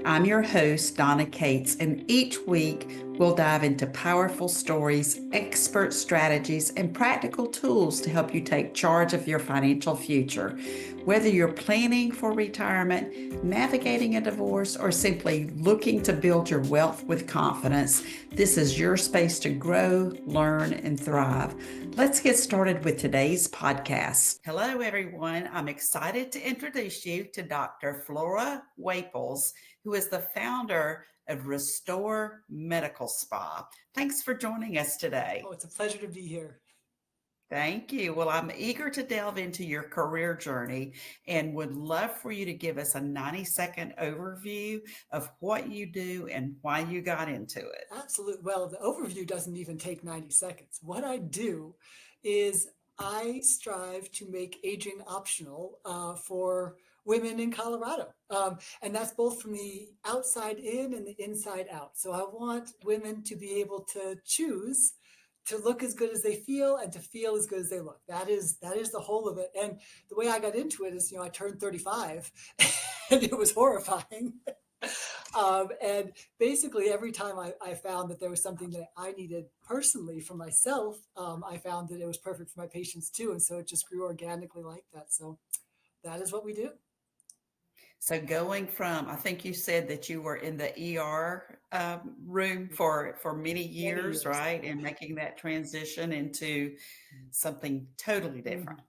I'm your host, Donna Cates, and each week we'll dive into powerful stories, expert strategies, and practical tools to help you take charge of your financial future. Whether you're planning for retirement, navigating a divorce, or simply looking to build your wealth with confidence, this is your space to grow, learn, and thrive. Let's get started with today's podcast. Hello, everyone. I'm excited to introduce you to Dr. Flora Waples, who is the founder of Restore Medical Spa. Thanks for joining us today. Oh, it's a pleasure to be here. Thank you. Well, I'm eager to delve into your career journey and would love for you to give us a 90-second overview of what you do and why you got into it. Absolutely. Well, the overview doesn't even take 90 seconds. What I do is I strive to make aging optional for women in Colorado. And that's both from the outside in and the inside out. So I want women to be able to choose to look as good as they feel and to feel as good as they look. That is the whole of it. And the way I got into it is, I turned 35 and it was horrifying. And basically, every time I found that there was something that I needed personally for myself, I found that it was perfect for my patients too. And so it just grew organically like that. So that is what we do. So going from, I think you said that you were in the ER room for many Many years, years. right? And making that transition into something totally different. Mhm.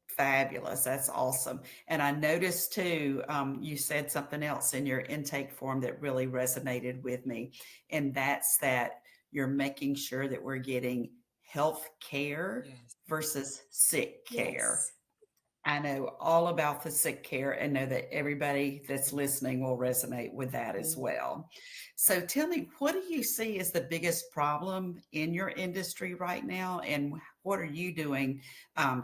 Fabulous. That's awesome. And I noticed too, you said something else in your intake form that really resonated with me. And that's that you're making sure that we're getting health care Yes. versus sick care. Yes. I know all about the sick care and know that everybody that's listening will resonate with that as Yeah. well. So tell me, what do you see as the biggest problem in your industry right now? And what are you doing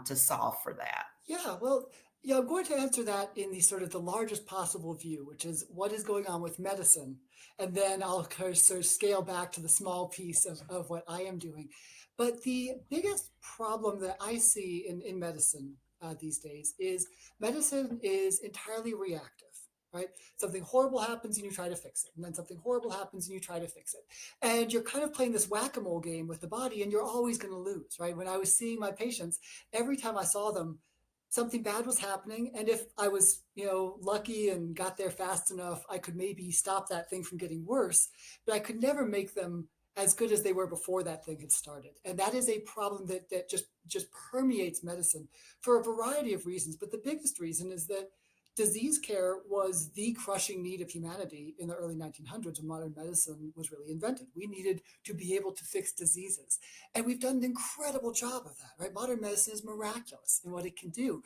to solve for that? Yeah, well, I'm going to answer that in the sort of the largest possible view, which is what is going on with medicine. And then I'll kind of sort of scale back to the small piece of what I am doing. But the biggest problem that I see in medicine these days is medicine is entirely reactive. Right? Something horrible happens and you try to fix it. And then something horrible happens and you try to fix it. And you're kind of playing this whack-a-mole game with the body and you're always going to lose, right? When I was seeing my patients, every time I saw them, something bad was happening, and if I was lucky and got there fast enough, I could maybe stop that thing from getting worse, but I could never make them as good as they were before that thing had started. And that is a problem that just permeates medicine for a variety of reasons, but the biggest reason is that disease care was the crushing need of humanity in the early 1900s when modern medicine was really invented. We needed to be able to fix diseases. And we've done an incredible job of that, right? Modern medicine is miraculous in what it can do.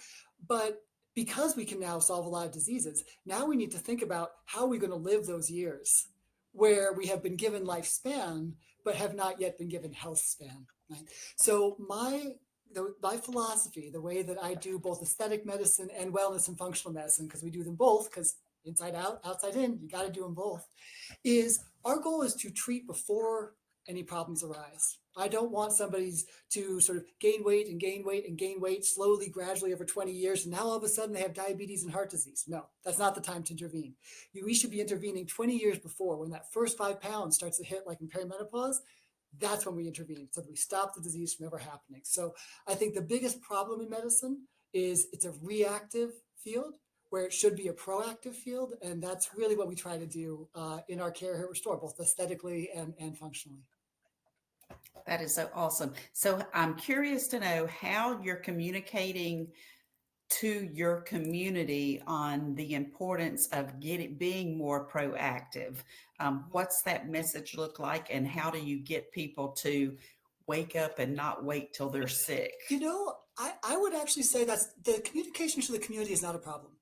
But because we can now solve a lot of diseases, now we need to think about how are we going to live those years where we have been given lifespan, but have not yet been given health span. Right? So my philosophy, the way that I do both aesthetic medicine and wellness and functional medicine, because we do them both, because inside out, outside in, you got to do them both, is our goal is to treat before any problems arise. I don't want somebody to sort of gain weight and gain weight and gain weight slowly, gradually over 20 years. And now all of a sudden they have diabetes and heart disease. No, that's not the time to intervene. We should be intervening 20 years before when that first 5 pounds starts to hit like in perimenopause. That's when we intervene so that we stop the disease from ever happening. So I think the biggest problem in medicine is it's a reactive field where it should be a proactive field. And that's really what we try to do in our care here at Restore, both aesthetically and functionally. That is so awesome. So I'm curious to know how you're communicating to your community on the importance of being more proactive. What's that message look like, and how do you get people to wake up and not wait till they're sick? I would actually say that the communication to the community is not a problem.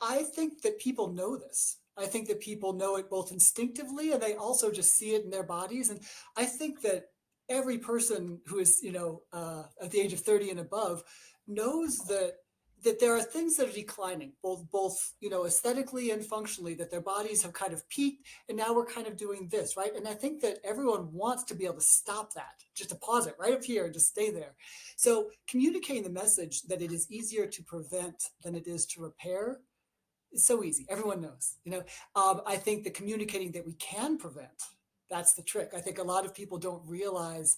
I think that people know this. I think that people know it both instinctively and they also just see it in their bodies. And I think that every person who is, at the age of 30 and above knows that there are things that are declining, both aesthetically and functionally, that their bodies have kind of peaked, and now we're kind of doing this, right? And I think that everyone wants to be able to stop that, just to pause it right up here and just stay there. So communicating the message that it is easier to prevent than it is to repair It's so easy. Everyone knows, I think the communicating that we can prevent, that's the trick. I think a lot of people don't realize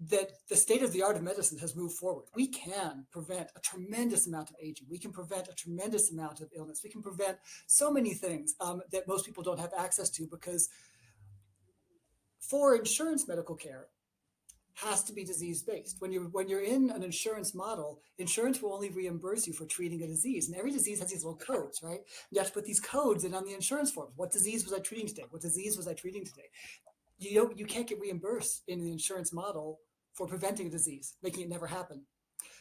that the state of the art of medicine has moved forward. We can prevent a tremendous amount of aging. We can prevent a tremendous amount of illness. We can prevent so many things that most people don't have access to, because for insurance medical care has to be disease based. When you're in an insurance model, insurance will only reimburse you for treating a disease, and every disease has these little codes, right? You have to put these codes in on the insurance form. What disease was I treating today? What disease was I treating today? You can't get reimbursed in the insurance model for preventing a disease, making it never happen.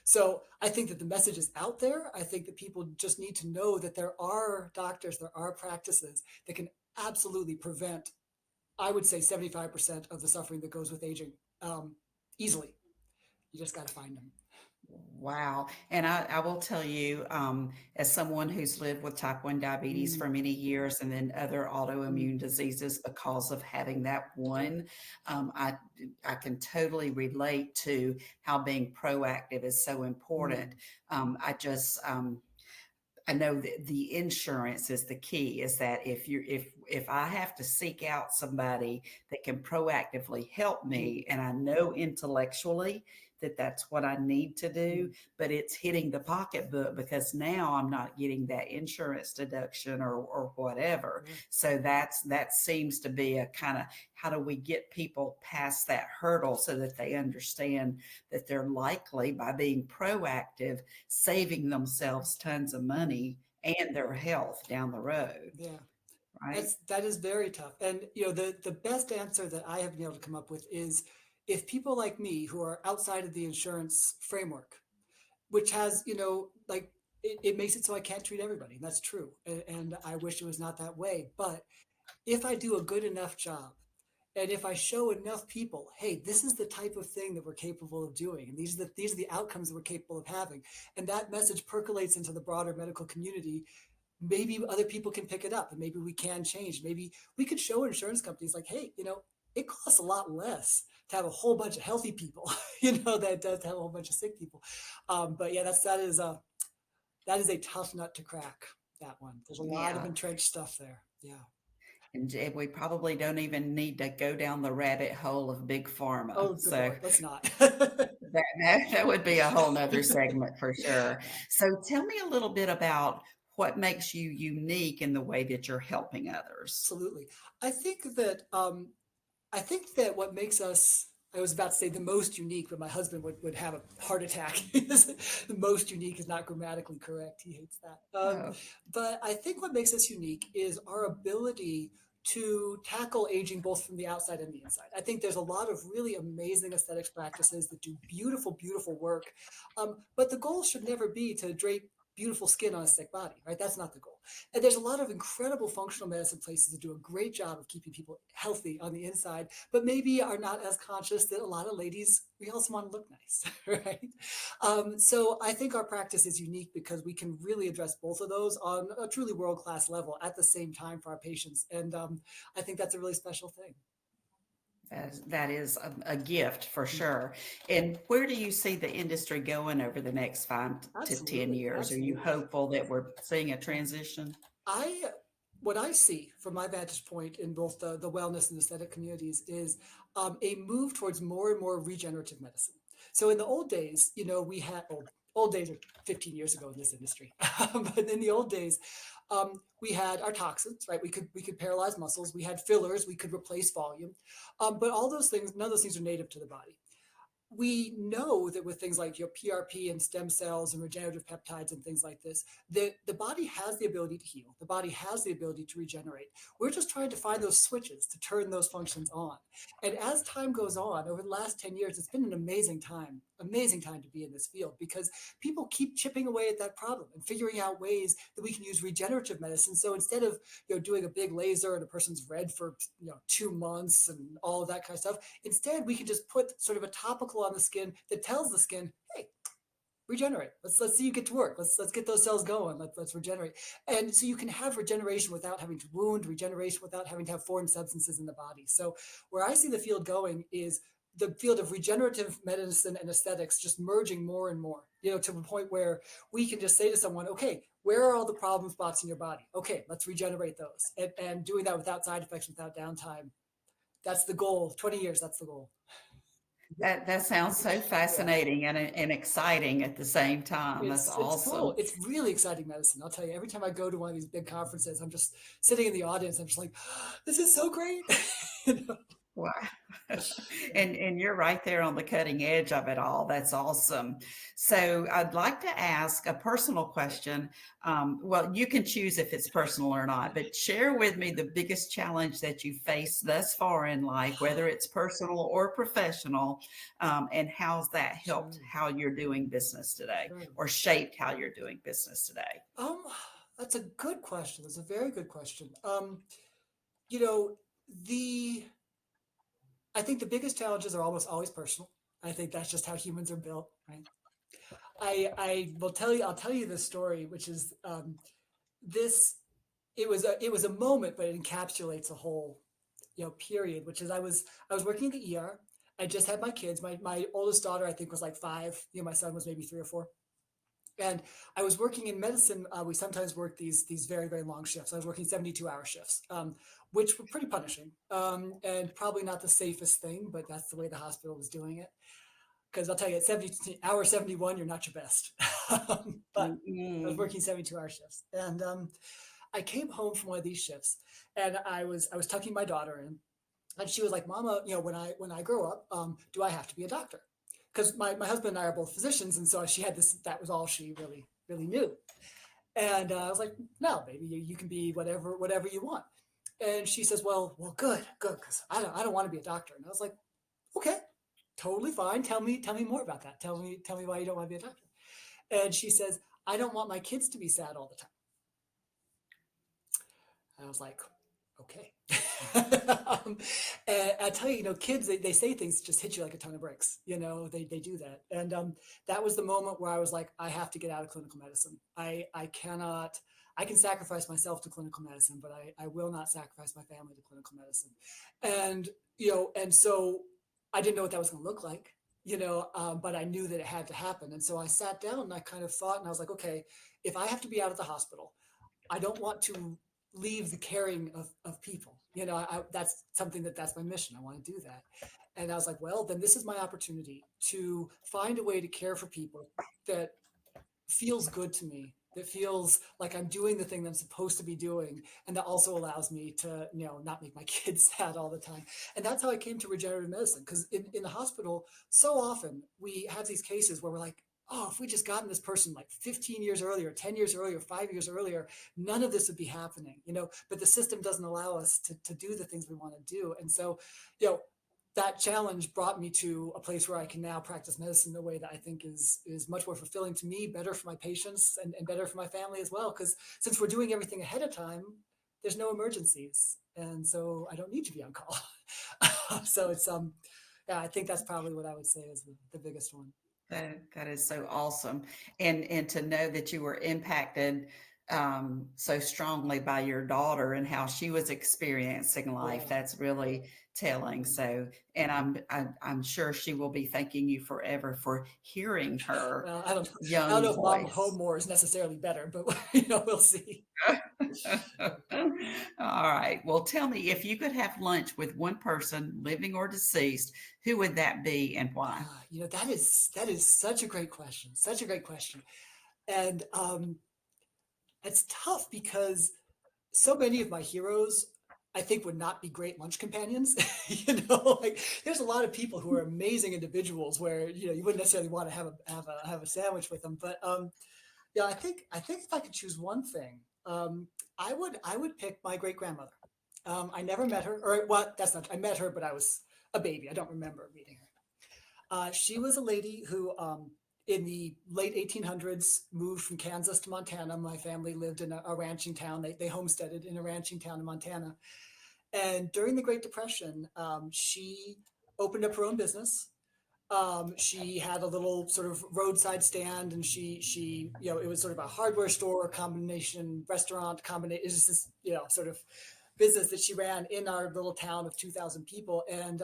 So I think that the message is out there. I think that people just need to know that there are doctors, there are practices that can absolutely prevent, I would say, 75% of the suffering that goes with aging, easily. You just got to find them. Wow. And I will tell you, as someone who's lived with type 1 diabetes Mm, for many years and then other mm, autoimmune diseases because of having that one, um, I, I can totally relate to how being proactive is so important. mm, I just, I know that the insurance is the key, is that if I have to seek out somebody that can proactively help mm, me and I know intellectually that that's what I need to do, mm, but it's hitting the pocketbook because now I'm not getting that insurance deduction or whatever. yeah, So that seems to be a kind of, how do we get people past that hurdle so that they understand that they're likely, by being proactive, saving themselves tons of money and their health down the road, yeah. right? That is very tough. And the best answer that I have been able to come up with is, if people like me who are outside of the insurance framework, which has, like, it makes it so I can't treat everybody. And that's true. And I wish it was not that way. But if I do a good enough job, and if I show enough people, hey, this is the type of thing that we're capable of doing, and these are the outcomes that we're capable of having, and that message percolates into the broader medical community, maybe other people can pick it up, and maybe we can change. Maybe we could show insurance companies like, hey, it costs a lot less to have a whole bunch of healthy people, that it does to have a whole bunch of sick people. But yeah, that is a tough nut to crack. That one. There's a lot of Yeah. entrenched stuff there. Yeah. And we probably don't even need to go down the rabbit hole of big pharma. Oh, good So Lord. Let's not. that would be a whole nother segment for sure. Yeah, So tell me a little bit about what makes you unique in the way that you're helping others. absolutely. I think that I think that what makes us, I was about to say the most unique, but my husband would have a heart attack. The most unique is not grammatically correct. He hates that. Oh, But I think what makes us unique is our ability to tackle aging both from the outside and the inside. I think there's a lot of really amazing aesthetics practices that do beautiful, beautiful work. But the goal should never be to drape beautiful skin on a sick body, right? That's not the goal. And there's a lot of incredible functional medicine places that do a great job of keeping people healthy on the inside, but maybe are not as conscious that a lot of ladies, we also want to look nice, right? So I think our practice is unique because we can really address both of those on a truly world-class level at the same time for our patients. And I think that's a really special thing. that is a gift for Mm. sure. And where do you see the industry going over the next 5 to 10 Absolutely, years? Are you absolutely. hopeful that we're seeing a transition? I What I see from my vantage point in both the wellness and aesthetic communities is a move towards more and more regenerative medicine. So in the old days, we had old days are 15 years ago in this industry, but in the old days, we had our toxins, right? We could paralyze muscles. We had fillers. We could replace volume, but all those things, none of those things are native to the body. We know that with things like your PRP and stem cells and regenerative peptides and things like this, the body has the ability to heal. The body has the ability to regenerate. We're just trying to find those switches to turn those functions on. And as time goes on, over the last 10 years, it's been an amazing time to be in this field, because people keep chipping away at that problem and figuring out ways that we can use regenerative medicine. So instead of doing a big laser and a person's red for 2 months and all of that kind of stuff, instead we can just put sort of a topical on the skin that tells the skin, hey, regenerate. Let's see you get to work. Let's get those cells going. Let's regenerate. And so you can have regeneration without having to wound, regeneration without having to have foreign substances in the body. So where I see the field going is the field of regenerative medicine and aesthetics just merging more and more, to the point where we can just say to someone, okay, Where are all the problem spots in your body? Okay, let's regenerate those. And doing that without side effects, without downtime. That's the goal. 20 years, that's the goal. That sounds so Yeah. fascinating and exciting at the same time. That's It's cool. awesome. It's really exciting medicine. I'll tell you, every time I go to one of these big conferences, I'm just sitting in the audience. I'm just like, this is so great. You know? Wow. Yeah. And you're right there on the cutting edge of it all. That's awesome. So I'd like to ask a personal question. Well, you can choose if it's personal or not, but share with me the biggest challenge that you faced thus far in life, whether it's personal or professional, and how's that helped Sure. how you're doing business today Sure. or shaped how you're doing business today? Um, that's a good question. That's a very good question. You know, the I think the biggest challenges are almost always personal. I think that's just how humans are built, right? I'll tell you this story, which is this. It was a moment, but it encapsulates a whole period. Which is I was working in the ER. I just had my kids. My oldest daughter I think was like 5. My son was maybe 3 or 4. And I was working in medicine. We sometimes work these very very long shifts. I was working 72-hour shifts, which were pretty punishing, and probably not the safest thing, but that's the way the hospital was doing it. Because I'll tell you, at 71, you're not your best. But I was Mm-mm. working 72-hour shifts, and I came home from one of these shifts, and I was tucking my daughter in, and she was like, "Mama, when I grow up, do I have to be a doctor?" Because my husband and I are both physicians, and so she had this. That was all she really knew. And I was like, "No, baby, you can be whatever you want." And she says, "Well, good, because I don't want to be a doctor." And I was like, "Okay, totally fine. Tell me more about that. Tell me why you don't want to be a doctor." And she says, "I don't want my kids to be sad all the time." And I was like, okay. And I tell you, kids, they say things that just hit you like a ton of bricks. They do that. And that was the moment where I was like, I have to get out of clinical medicine. I cannot, I can sacrifice myself to clinical medicine, but I will not sacrifice my family to clinical medicine. And, and so I didn't know what that was going to look like. But I knew that it had to happen. And so I sat down and I kind of thought, and I was like, okay, if I have to be out of the hospital, I don't want to leave the caring of people. That's something that's my mission. I want to do that. And I was like, well, then this is my opportunity to find a way to care for people that feels good to me, that feels like I'm doing the thing that I'm supposed to be doing, and that also allows me to, not make my kids sad all the time. And that's how I came to regenerative medicine. Because in the hospital, so often we have these cases where we're like, oh, if we just gotten this person like 15 years earlier, 10 years earlier, 5 years earlier, none of this would be happening, but the system doesn't allow us to do the things we want to do. And so, that challenge brought me to a place where I can now practice medicine in a way that I think is much more fulfilling to me, better for my patients, and better for my family as well. Because since we're doing everything ahead of time, there's no emergencies, and so I don't need to be on call. So it's yeah, I think that's probably what I would say is the biggest one. That is so awesome. And to know that you were impacted so strongly by your daughter and how she was experiencing life, Yeah. that's really telling. So, and I'm sure she will be thanking you forever for hearing her Well, I don't young know if mom home voice. more is necessarily better, but we'll see. All right. Well, tell me, if you could have lunch with one person, living or deceased, who would that be and why? That is such a great question. Such a great question. And it's tough because so many of my heroes I think would not be great lunch companions. Like there's a lot of people who are amazing individuals where you wouldn't necessarily want to have a sandwich with them. But yeah, I think if I could choose one thing, I would pick my great grandmother. I never met her, or well, that's not. I met her, but I was a baby. I don't remember meeting her. She was a lady who, in the late 1800s, moved from Kansas to Montana. My family lived in a ranching town. They homesteaded in a ranching town in Montana. And during the Great Depression, she opened up her own business. She had a little sort of roadside stand, and she it was sort of a hardware store combination, restaurant combination. It was just this sort of business that she ran in our little town of 2,000 people. And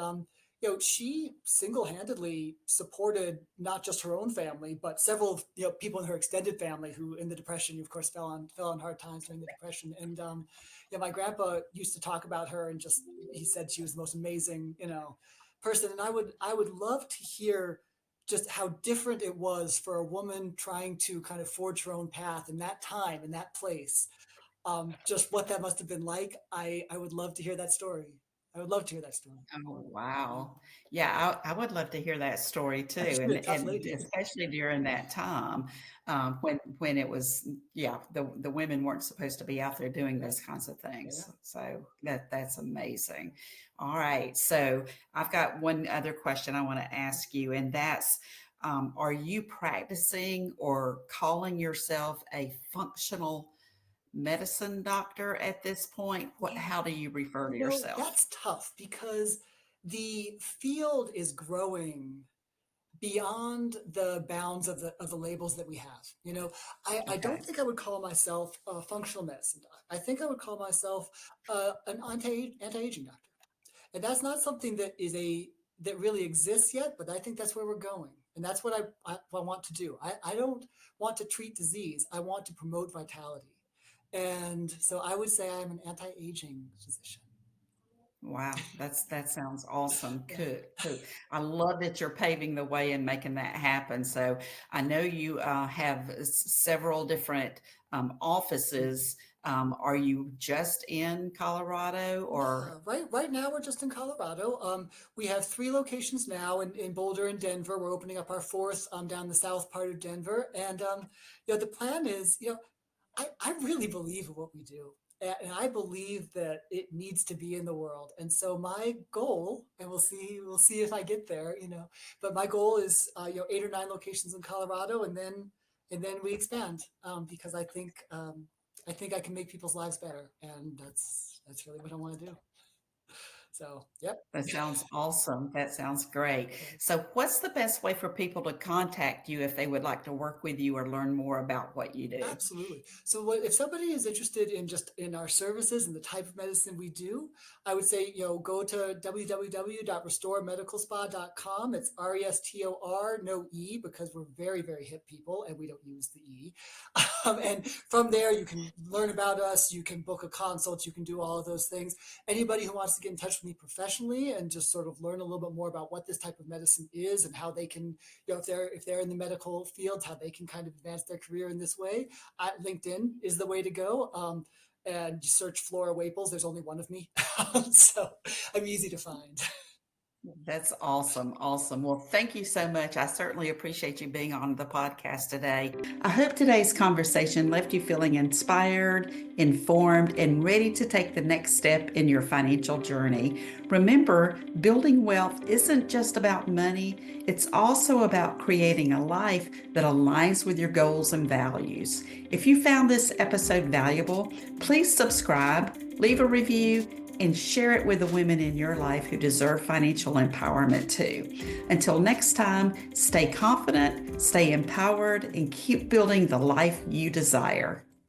she single-handedly supported not just her own family, but several, people in her extended family who in the Depression, of course, fell on hard times during the Depression. And, my grandpa used to talk about her and he said she was the most amazing, person. And I would love to hear just how different it was for a woman trying to kind of forge her own path in that time, in that place. Just what that must have been like. I would love to hear that story. I would love to hear that story. Oh, Yeah. wow. Yeah, I would love to hear that story too, She's and a tough and lady. especially during that time, when it was, yeah, the women weren't supposed to be out there doing Yeah. those kinds of Yeah. things. So that's amazing. All right, so I've got one other question I want to ask you, and that's, are you practicing or calling yourself a functional medicine doctor at this point? Yeah. How do you refer to yourself? That's tough because the field is growing beyond the bounds of the labels that we have. I Okay. don't think I would call myself a functional medicine doc. I think I would call myself an anti-aging doctor. And that's not something that really exists yet, but I think that's where we're going. And that's what I want to do. I don't want to treat disease. I want to promote vitality. And so I would say I'm an anti-aging physician. Wow, that sounds awesome. Yeah. Cool, cool. I love that you're paving the way and making that happen. So I know you have several different offices. Are you just in Colorado or? Right now we're just in Colorado. We have 3 locations now in Boulder and Denver. We're opening up our fourth down the south part of Denver. And the plan is, I really believe in what we do. And I believe that it needs to be in the world. And so my goal, and we'll see if I get there, but my goal is 8 or 9 locations in Colorado, and then we expand, because I think I can make people's lives better, and that's really what I want to do. So, yep. That sounds awesome. That sounds great. So what's the best way for people to contact you if they would like to work with you or learn more about what you do? Absolutely. So if somebody is interested in just in our services and the type of medicine we do, I would say, go to www.restoremedicalspa.com. It's RESTOR, no E, because we're very, very hip people and we don't use the E. And from there, you can learn about us, you can book a consult, you can do all of those things. Anybody who wants to get in touch with me professionally and just sort of learn a little bit more about what this type of medicine is and how they can, if they're in the medical field, how they can kind of advance their career in this way, LinkedIn is the way to go. And you search Flora Waples. There's only one of me, so I'm easy to find. That's awesome. Awesome. Well, thank you so much. I certainly appreciate you being on the podcast today. I hope today's conversation left you feeling inspired, informed, and ready to take the next step in your financial journey. Remember, building wealth isn't just about money, it's also about creating a life that aligns with your goals and values. If you found this episode valuable, please subscribe, leave a review, and share it with the women in your life who deserve financial empowerment too. Until next time, stay confident, stay empowered, and keep building the life you desire.